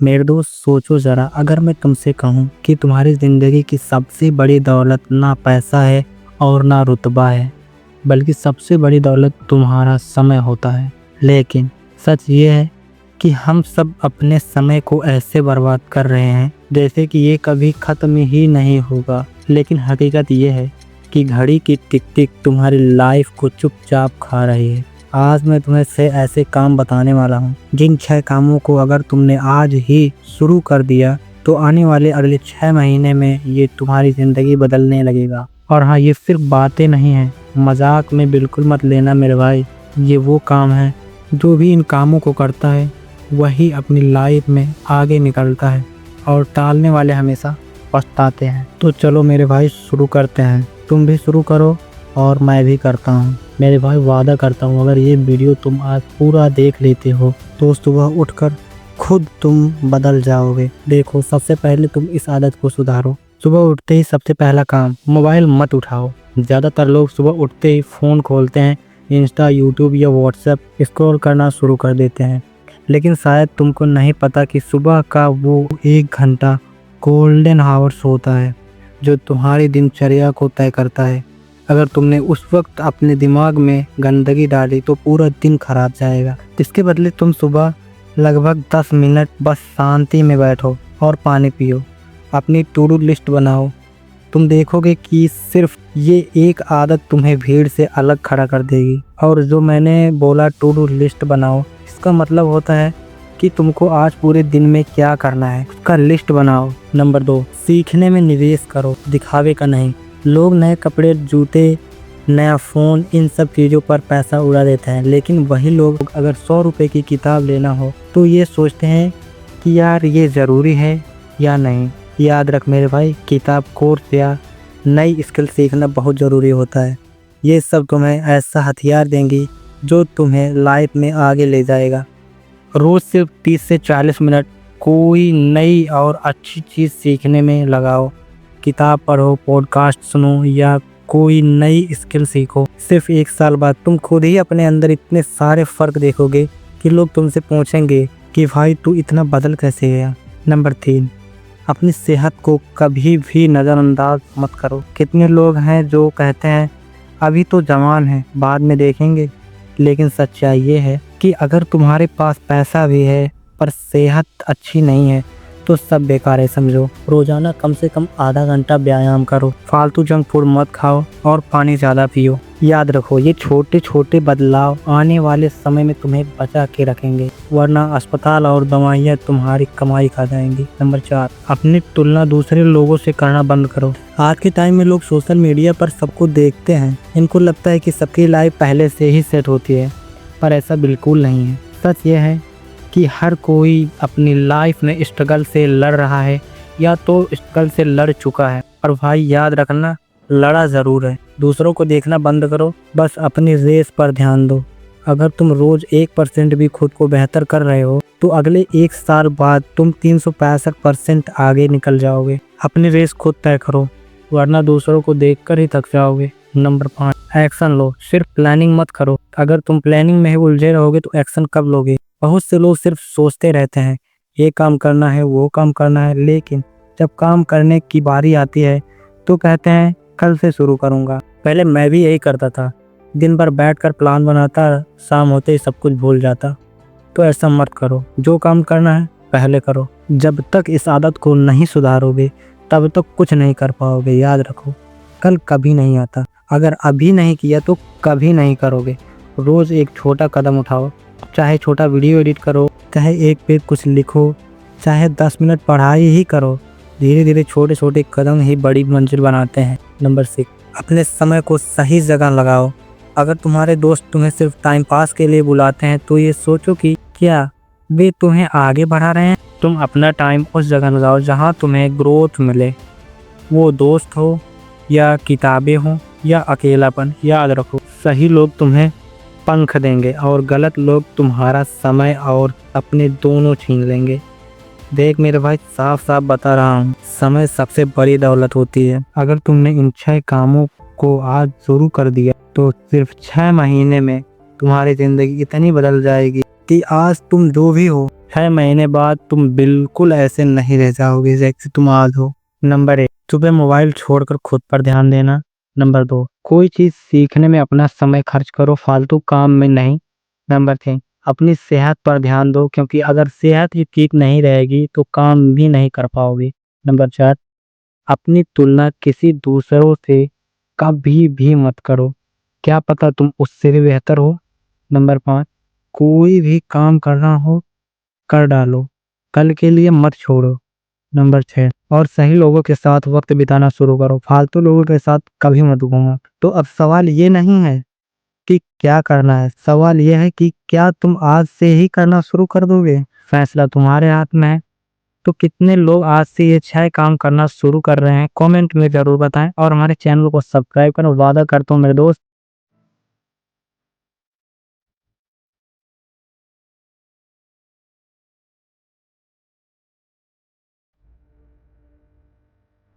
मेरे दोस्त सोचो ज़रा, अगर मैं तुमसे कहूँ कि तुम्हारी ज़िंदगी की सबसे बड़ी दौलत ना पैसा है और ना रुतबा है, बल्कि सबसे बड़ी दौलत तुम्हारा समय होता है। लेकिन सच ये है कि हम सब अपने समय को ऐसे बर्बाद कर रहे हैं जैसे कि ये कभी ख़त्म ही नहीं होगा। लेकिन हकीकत ये है कि घड़ी की टिक टिक तुम्हारी लाइफ को चुपचाप खा रही है। आज मैं तुम्हें से ऐसे काम बताने वाला हूँ जिन 6 कामों को अगर तुमने आज ही शुरू कर दिया तो आने वाले अगले 6 महीने में ये तुम्हारी ज़िंदगी बदलने लगेगा। और हाँ, ये सिर्फ बातें नहीं हैं, मजाक में बिल्कुल मत लेना मेरे भाई। ये वो काम है जो भी इन कामों को करता है वही अपनी लाइफ में आगे निकलता है, और टालने वाले हमेशा पछताते हैं। तो चलो मेरे भाई शुरू करते हैं। तुम भी शुरू करो और मैं भी करता हूँ। मेरे भाई वादा करता हूँ अगर ये वीडियो तुम आज पूरा देख लेते हो तो सुबह उठकर खुद तुम बदल जाओगे। देखो, सबसे पहले तुम इस आदत को सुधारो। सुबह उठते ही सबसे पहला काम, मोबाइल मत उठाओ। ज़्यादातर लोग सुबह उठते ही फ़ोन खोलते हैं, इंस्टा, यूट्यूब या व्हाट्सएप स्क्रॉल करना शुरू कर देते हैं। लेकिन शायद तुमको नहीं पता कि सुबह का वो 1 घंटा गोल्डन आवर्स होता है जो तुम्हारी दिनचर्या को तय करता है। अगर तुमने उस वक्त अपने दिमाग में गंदगी डाली तो पूरा दिन खराब जाएगा। इसके बदले तुम सुबह लगभग 10 मिनट बस शांति में बैठो और पानी पियो। अपनी टू डू लिस्ट बनाओ। तुम देखोगे कि सिर्फ ये एक आदत तुम्हें भीड़ से अलग खड़ा कर देगी। और जो मैंने बोला टू डू लिस्ट बनाओ, इसका मतलब होता है कि तुमको आज पूरे दिन में क्या करना है उसका लिस्ट बनाओ। नंबर 2, सीखने में निवेश करो, दिखावे का नहीं। लोग नए कपड़े, जूते, नया फ़ोन, इन सब चीज़ों पर पैसा उड़ा देते हैं, लेकिन वही लोग अगर 100 रुपये की किताब लेना हो तो ये सोचते हैं कि यार ये ज़रूरी है या नहीं। याद रख मेरे भाई, किताब, कोर्स या नई स्किल सीखना बहुत ज़रूरी होता है। ये सब तुम्हें ऐसा हथियार देंगी जो तुम्हें लाइफ में आगे ले जाएगा। रोज़ सिर्फ 30 से 40 मिनट कोई नई और अच्छी चीज़ सीखने में लगाओ। किताब पढ़ो, पॉडकास्ट सुनो या कोई नई स्किल सीखो। सिर्फ 1 साल बाद तुम खुद ही अपने अंदर इतने सारे फ़र्क देखोगे कि लोग तुमसे पूछेंगे कि भाई तू इतना बदल कैसे गया। नंबर 3, अपनी सेहत को कभी भी नज़रअंदाज मत करो। कितने लोग हैं जो कहते हैं अभी तो जवान है, बाद में देखेंगे। लेकिन सच्चाई ये है कि अगर तुम्हारे पास पैसा भी है पर सेहत अच्छी नहीं है तो सब बेकार है समझो। रोज़ाना कम से कम आधा घंटा व्यायाम करो, फालतू जंक फूड मत खाओ और पानी ज़्यादा पियो। याद रखो, ये छोटे छोटे बदलाव आने वाले समय में तुम्हें बचा के रखेंगे, वरना अस्पताल और दवाइयाँ तुम्हारी कमाई खा जाएंगी। नंबर 4, अपनी तुलना दूसरे लोगों से करना बंद करो। आज के टाइम में लोग सोशल मीडिया पर सबको देखते हैं, इनको लगता है कि सबकी लाइफ पहले से ही सेट होती है, पर ऐसा बिल्कुल नहीं है। सच ये है कि हर कोई अपनी लाइफ में स्ट्रगल से लड़ रहा है या तो स्ट्रगल से लड़ चुका है। और भाई याद रखना, लड़ा ज़रूर है। दूसरों को देखना बंद करो, बस अपनी रेस पर ध्यान दो। अगर तुम रोज़ 1% भी खुद को बेहतर कर रहे हो तो अगले 1 साल बाद तुम 365% आगे निकल जाओगे। अपनी रेस खुद तय करो, वरना दूसरों को देखकर ही थक जाओगे। नंबर 5, एक्शन लो, सिर्फ प्लानिंग मत करो। अगर तुम प्लानिंग में ही उलझे रहोगे तो एक्शन कब लोगे। बहुत से लोग सिर्फ सोचते रहते हैं ये काम करना है, वो काम करना है, लेकिन जब काम करने की बारी आती है तो कहते हैं कल से शुरू करूँगा। पहले मैं भी यही करता था, दिन भर बैठकर प्लान बनाता, शाम होते ही सब कुछ भूल जाता। तो ऐसा मत करो, जो काम करना है पहले करो। जब तक इस आदत को नहीं सुधारोगे तब तक कुछ नहीं कर पाओगे। याद रखो, कल कभी नहीं आता, अगर अभी नहीं किया तो कभी नहीं करोगे। रोज़ एक छोटा कदम उठाओ, चाहे छोटा वीडियो एडिट करो, चाहे एक पेज कुछ लिखो, चाहे 10 मिनट पढ़ाई ही करो। धीरे धीरे छोटे छोटे कदम ही बड़ी मंजिल बनाते हैं। नंबर 6, अपने समय को सही जगह लगाओ। अगर तुम्हारे दोस्त तुम्हें सिर्फ टाइम पास के लिए बुलाते हैं तो ये सोचो कि क्या वे तुम्हें आगे बढ़ा रहे हैं। तुम अपना टाइम उस जगह लगाओ जहाँ तुम्हें ग्रोथ मिले, वो दोस्त हो या किताबें हो या अकेलापन। याद रखो, सही लोग तुम्हें पंख देंगे और गलत लोग तुम्हारा समय और अपने दोनों छीन लेंगे। देख मेरे भाई, साफ साफ बता रहा हूँ, समय सबसे बड़ी दौलत होती है। अगर तुमने इन 6 कामों को आज शुरू कर दिया तो सिर्फ 6 महीने में तुम्हारी ज़िंदगी इतनी बदल जाएगी कि आज तुम जो भी हो 6 महीने बाद तुम बिल्कुल ऐसे नहीं रह जाओगे जैसे तुम आज हो। नंबर 1, सुबह मोबाइल छोड़कर खुद पर ध्यान देना। नंबर 2, कोई चीज़ सीखने में अपना समय खर्च करो, फालतू काम में नहीं। नंबर 3, अपनी सेहत पर ध्यान दो, क्योंकि अगर सेहत ही ठीक नहीं रहेगी तो काम भी नहीं कर पाओगे। नंबर 4, अपनी तुलना किसी दूसरों से कभी भी मत करो, क्या पता तुम उससे भी बेहतर हो। नंबर 5, कोई भी काम करना हो कर डालो, कल के लिए मत छोड़ो। नंबर 6, और सही लोगों के साथ वक्त बिताना शुरू करो, फालतू लोगों के साथ कभी मत घूमो। तो अब सवाल ये नहीं है कि क्या करना है, सवाल ये है कि क्या तुम आज से ही करना शुरू कर दोगे? फैसला तुम्हारे हाथ में है। तो कितने लोग आज से ये 6 काम करना शुरू कर रहे हैं, कमेंट में ज़रूर बताएं और हमारे चैनल को सब्सक्राइब करो। वादा करता हूँ मेरे दोस्त,